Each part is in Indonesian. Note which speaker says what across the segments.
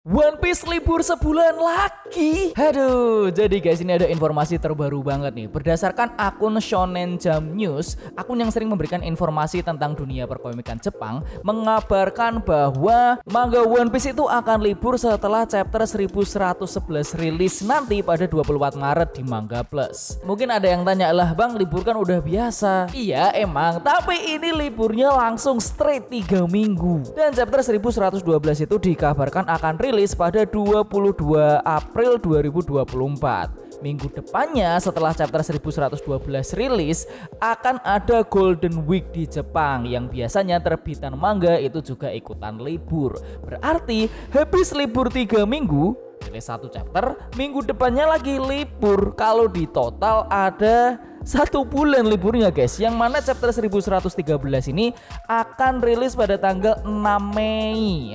Speaker 1: One Piece libur sebulan lagi. Aduh, jadi guys, ini ada informasi terbaru banget nih. Berdasarkan akun Shonen Jump News, akun yang sering memberikan informasi tentang dunia perkomikan Jepang, mengabarkan bahwa manga One Piece itu akan libur setelah chapter 1111 rilis nanti pada 24 Maret di Manga Plus. Mungkin ada yang tanya, lah bang, libur kan udah biasa. Iya emang, tapi ini liburnya langsung straight 3 minggu. Dan chapter 1112 itu dikabarkan akan rilis pada 22 April 2024. Minggu depannya setelah chapter 1112 rilis akan ada Golden Week di Jepang yang biasanya terbitan manga itu juga ikutan libur. Berarti habis libur 3 minggu rilis 1 chapter, minggu depannya lagi libur. Kalau di total ada 1 bulan liburnya guys, yang mana chapter 1113 ini akan rilis pada tanggal 6 Mei.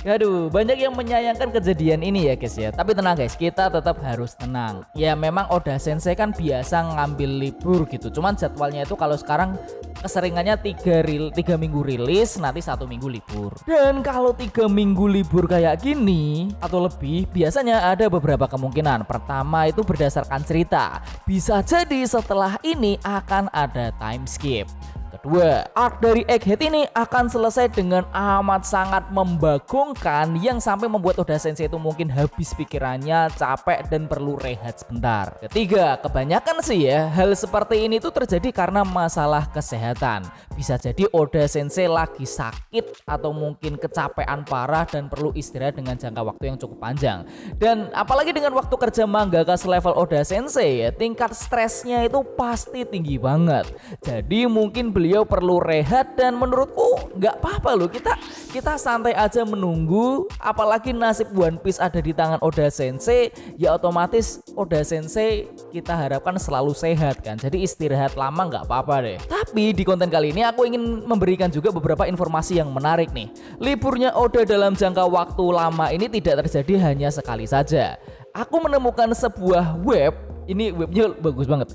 Speaker 1: Aduh, banyak yang menyayangkan kejadian ini ya guys ya. Tapi tenang guys, kita tetap harus tenang. Ya memang Oda Sensei kan biasa ngambil libur gitu. Cuman jadwalnya itu kalau sekarang keseringannya 3 minggu rilis, nanti 1 minggu libur. Dan kalau 3 minggu libur kayak gini atau lebih, biasanya ada beberapa kemungkinan. Pertama itu berdasarkan cerita, bisa jadi setelah ini akan ada time skip. Kedua, arc dari Egghead ini akan selesai dengan amat sangat membagongkan yang sampai membuat Oda Sensei itu mungkin habis pikirannya, capek dan perlu rehat sebentar. Ketiga, kebanyakan sih ya hal seperti ini tuh terjadi karena masalah kesehatan. Bisa jadi Oda Sensei lagi sakit atau mungkin kecapean parah dan perlu istirahat dengan jangka waktu yang cukup panjang. Dan apalagi dengan waktu kerja mangaka selevel Oda Sensei ya, tingkat stresnya itu pasti tinggi banget. Jadi mungkin beliau perlu rehat dan menurutku nggak apa-apa loh, kita santai aja menunggu. Apalagi nasib One Piece ada di tangan Oda Sensei, ya otomatis Oda Sensei kita harapkan selalu sehat kan, jadi istirahat lama nggak apa-apa deh. Tapi di konten kali ini aku ingin memberikan juga beberapa informasi yang menarik nih. Liburnya Oda dalam jangka waktu lama ini tidak terjadi hanya sekali saja. Aku menemukan sebuah web, ini webnya bagus banget.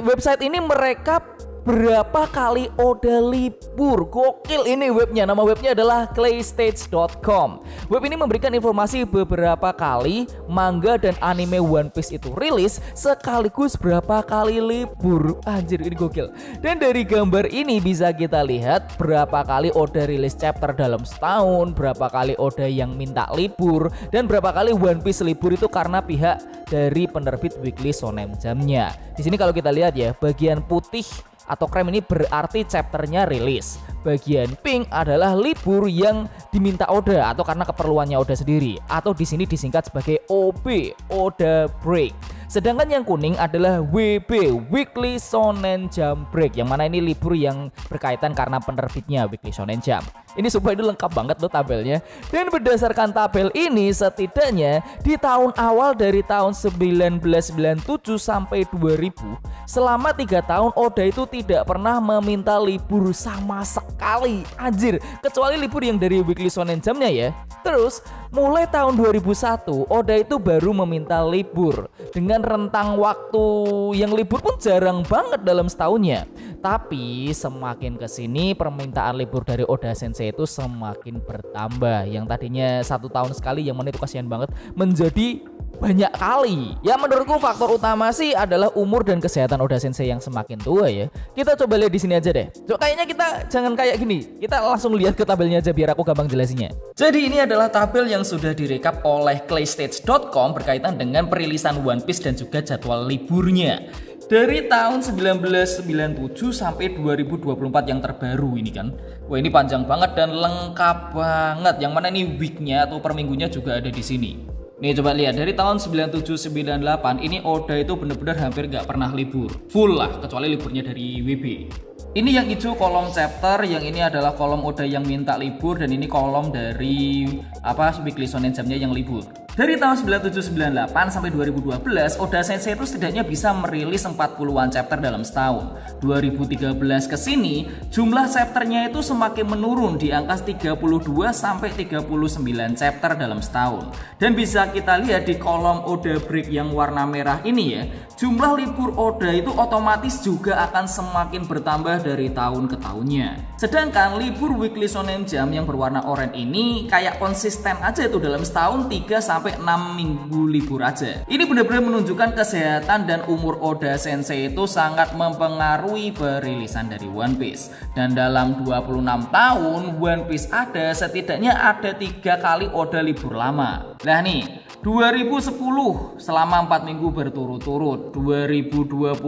Speaker 1: Website ini merekap berapa kali Oda libur. Gokil ini webnya. Nama webnya adalah claystage.com. Web ini memberikan informasi beberapa kali manga dan anime One Piece itu rilis, sekaligus berapa kali libur. Anjir, ini gokil. Dan dari gambar ini bisa kita lihat berapa kali Oda rilis chapter dalam setahun, berapa kali Oda yang minta libur, dan berapa kali One Piece libur itu karena pihak dari penerbit Weekly Shonen Jump-nya. Di sini kalau kita lihat ya, bagian putih atau krem ini berarti chapternya rilis. Bagian pink adalah libur yang diminta Oda atau karena keperluannya Oda sendiri, atau di sini disingkat sebagai OB, Oda Break. Sedangkan yang kuning adalah WB, Weekly Shonen Jump Break, yang mana ini libur yang berkaitan karena penerbitnya Weekly Shonen Jump. Ini sumpah ini lengkap banget loh tabelnya. Dan berdasarkan tabel ini, setidaknya di tahun awal dari tahun 1997 sampai 2000, selama 3 tahun Oda itu tidak pernah meminta libur sama sekali. Anjir, kecuali libur yang dari Weekly Shonen Jump-nya ya. Terus mulai tahun 2001 Oda itu baru meminta libur, dengan rentang waktu yang libur pun jarang banget dalam setahunnya. Tapi semakin kesini permintaan libur dari Oda Sensei itu semakin bertambah. Yang tadinya 1 tahun sekali, yang mana itu kasihan banget, menjadi banyak kali. Ya menurutku faktor utama sih adalah umur dan kesehatan Oda Sensei yang semakin tua ya. Kita coba lihat di sini aja deh. Kayaknya kita jangan kayak gini. Kita langsung lihat ke tabelnya aja biar aku gampang jelasinnya. Jadi ini adalah tabel yang sudah direkap oleh claystage.com berkaitan dengan perilisan One Piece dan juga jadwal liburnya. Dari tahun 1997 sampai 2024 yang terbaru ini kan. Wah, ini panjang banget dan lengkap banget. Yang mana ini weeknya atau per minggunya juga ada di sini. Nih coba lihat, dari tahun 97-98 ini Oda itu bener-bener hampir gak pernah libur. Full lah, kecuali liburnya dari WB. Ini yang hijau kolom chapter, yang ini adalah kolom Oda yang minta libur, dan ini kolom dari Weekly Shonen Jump-nya yang libur. Dari tahun 97-98 sampai 2012, Oda Sensei itu setidaknya bisa merilis 40-an chapter dalam setahun. 2013 ke sini, jumlah chapternya itu semakin menurun di angka 32 sampai 39 chapter dalam setahun. Dan bisa kita lihat di kolom Oda Break yang warna merah ini ya, jumlah libur Oda itu otomatis juga akan semakin bertambah dari tahun ke tahunnya. Sedangkan libur Weekly Shonen Jump yang berwarna oranye ini kayak konsisten aja itu dalam setahun 3-6 minggu libur aja. Ini benar-benar menunjukkan kesehatan dan umur Oda Sensei itu sangat mempengaruhi perilisan dari One Piece. Dan dalam 26 tahun One Piece ada setidaknya ada 3 kali Oda libur lama. Nah nih, 2010 selama 4 minggu berturut-turut, 2022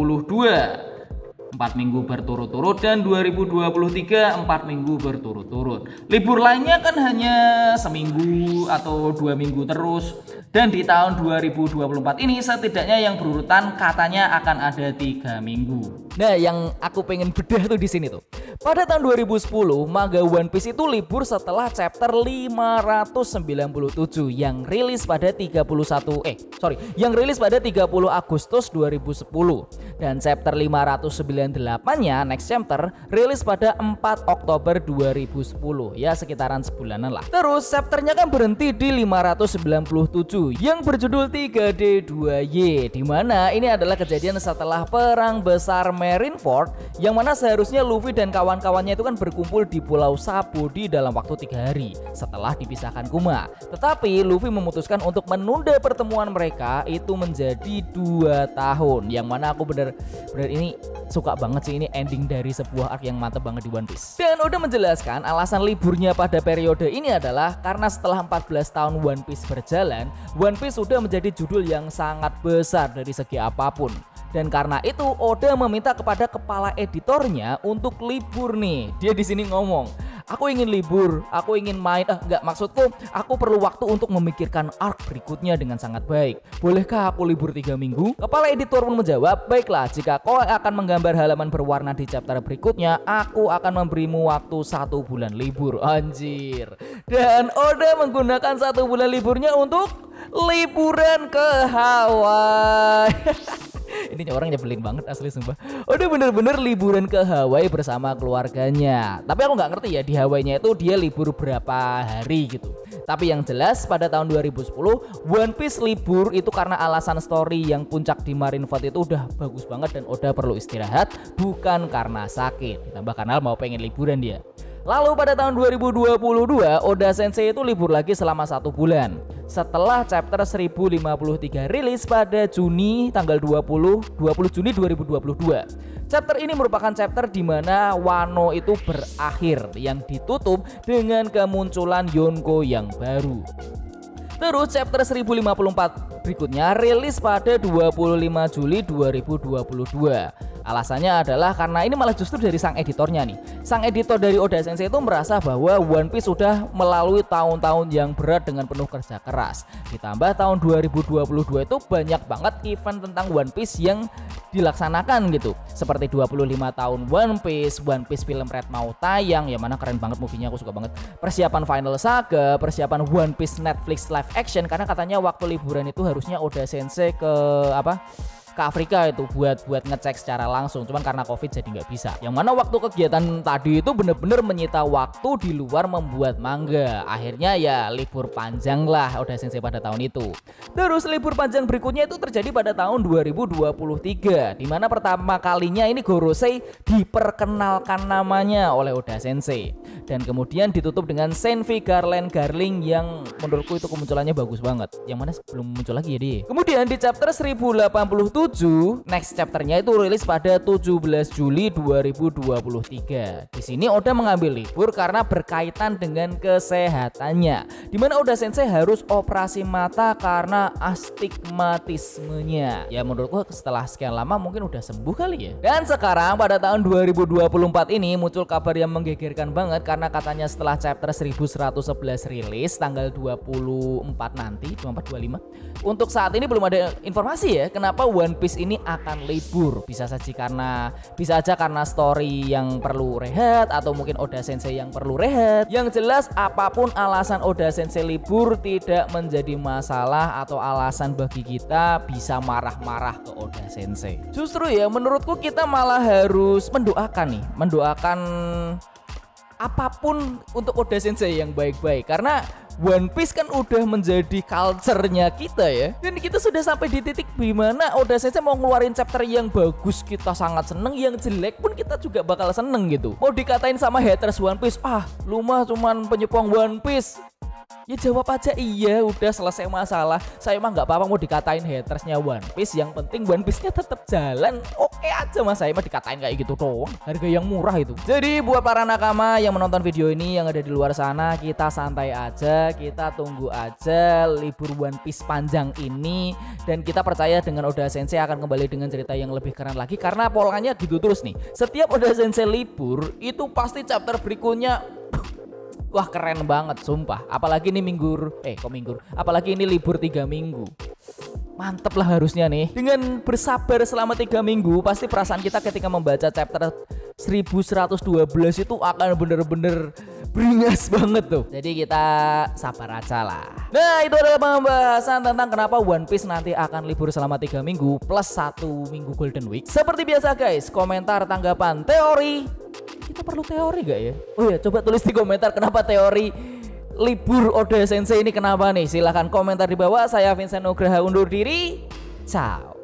Speaker 1: 4 minggu berturut-turut, dan 2023 4 minggu berturut-turut. Libur lainnya kan hanya seminggu atau 2 minggu terus. Dan di tahun 2024 ini setidaknya yang berurutan katanya akan ada 3 minggu. Nah, yang aku pengen bedah tuh di sini tuh. Pada tahun 2010, manga One Piece itu libur setelah chapter 597 yang rilis pada 30 Agustus 2010. Dan chapter 598-nya next chapter rilis pada 4 Oktober 2010. Ya, sekitaran sebulanan lah. Terus chapternya kan berhenti di 597 yang berjudul 3D2Y, di mana ini adalah kejadian setelah perang besar Marineford, yang mana seharusnya Luffy dan kawan-kawannya itu kan berkumpul di Pulau Sabo di dalam waktu 3 hari setelah dipisahkan Kuma. Tetapi Luffy memutuskan untuk menunda pertemuan mereka itu menjadi 2 tahun, yang mana aku bener ini suka banget sih, ini ending dari sebuah arc yang mantap banget di One Piece. Dan udah menjelaskan alasan liburnya pada periode ini adalah karena setelah 14 tahun One Piece berjalan, One Piece sudah menjadi judul yang sangat besar dari segi apapun. Dan karena itu Oda meminta kepada kepala editornya untuk libur nih. Dia di sini ngomong, aku ingin libur, aku ingin main. Maksudku aku perlu waktu untuk memikirkan arc berikutnya dengan sangat baik. Bolehkah aku libur 3 minggu? Kepala editor pun menjawab, baiklah, jika kau akan menggambar halaman berwarna di chapter berikutnya, aku akan memberimu waktu 1 bulan libur. Anjir. Dan Oda menggunakan 1 bulan liburnya untuk liburan ke Hawaii. Ini orang nyebelin banget asli sumpah. Udah bener-bener liburan ke Hawaii bersama keluarganya. Tapi aku nggak ngerti ya di Hawaii-nya itu dia libur berapa hari gitu. Tapi yang jelas pada tahun 2010 One Piece libur itu karena alasan story yang puncak di Marineford itu udah bagus banget dan Oda perlu istirahat, bukan karena sakit. Ditambah karena mau pengen liburan dia. Lalu pada tahun 2022 Oda Sensei itu libur lagi selama 1 bulan setelah chapter 1053 rilis pada tanggal 20 Juni 2022. Chapter ini merupakan chapter di mana Wano itu berakhir, yang ditutup dengan kemunculan Yonko yang baru. Terus chapter 1054 berikutnya rilis pada 25 Juli 2022. Alasannya adalah karena ini malah justru dari sang editornya nih. Sang editor dari Oda Sensei itu merasa bahwa One Piece sudah melalui tahun-tahun yang berat dengan penuh kerja keras. Ditambah tahun 2022 itu banyak banget event tentang One Piece yang dilaksanakan gitu. Seperti 25 tahun One Piece film Red mau tayang, yang mana keren banget movie-nya, aku suka banget. Persiapan Final Saga, persiapan One Piece Netflix live action, karena katanya waktu liburan itu harusnya Oda Sensei ke Afrika itu buat ngecek secara langsung, cuman karena COVID jadi nggak bisa. Yang mana waktu kegiatan tadi itu bener-bener menyita waktu di luar membuat manga. Akhirnya ya libur panjang lah Oda Sensei pada tahun itu. Terus libur panjang berikutnya itu terjadi pada tahun 2023, dimana pertama kalinya ini Gorosei diperkenalkan namanya oleh Oda Sensei, dan kemudian ditutup dengan Senvi Garland Garling yang menurutku itu kemunculannya bagus banget, yang mana belum muncul lagi ya dia. Kemudian di chapter 1087 next chapternya itu rilis pada 17 Juli 2023. Di sini Oda mengambil libur karena berkaitan dengan kesehatannya, dimana Oda Sensei harus operasi mata karena astigmatismenya. Ya menurutku setelah sekian lama mungkin udah sembuh kali ya. Dan sekarang pada tahun 2024 ini muncul kabar yang menggegerkan banget, karena katanya setelah chapter 1111 rilis tanggal 24 nanti 24-25, untuk saat ini belum ada informasi ya kenapa One Piece ini akan libur. Bisa aja karena story yang perlu rehat, atau mungkin Oda Sensei yang perlu rehat. Yang jelas apapun alasan Oda Sensei libur tidak menjadi masalah atau alasan bagi kita bisa marah-marah ke Oda Sensei. Justru ya menurutku kita malah harus mendoakan apapun untuk Oda Sensei yang baik-baik, karena One Piece kan udah menjadi culture-nya kita ya. Dan kita sudah sampai di titik dimana Oda Sensei mau ngeluarin chapter yang bagus kita sangat seneng, yang jelek pun kita juga bakal seneng gitu. Mau dikatain sama haters One Piece, ah lu mah cuman penyepong One Piece, ya jawab aja iya, udah selesai masalah. Saya mah nggak apa-apa mau dikatain hatersnya One Piece, yang penting One Piece-nya tetap jalan. Oke aja mas, saya mah dikatain kayak gitu doang, harga yang murah itu. Jadi buat para nakama yang menonton video ini yang ada di luar sana, kita santai aja, kita tunggu aja libur One Piece panjang ini, dan kita percaya dengan Oda Sensei akan kembali dengan cerita yang lebih keren lagi, karena polanya gitu terus nih. Setiap Oda Sensei libur itu pasti chapter berikutnya wah keren banget sumpah. Apalagi ini apalagi ini libur 3 minggu. Mantep lah harusnya nih. Dengan bersabar selama 3 minggu, pasti perasaan kita ketika membaca chapter 1112 itu akan bener-bener beringas banget tuh. Jadi kita sabar aja lah. Nah, itu adalah pembahasan tentang kenapa One Piece nanti akan libur selama 3 minggu plus 1 minggu Golden Week. Seperti biasa guys, komentar, tanggapan, teori. Kita perlu teori gak ya? Oh ya, coba tulis di komentar kenapa teori libur Oda Sensei ini kenapa nih? Silahkan komentar di bawah. Saya Vincent Nugraha undur diri. Ciao.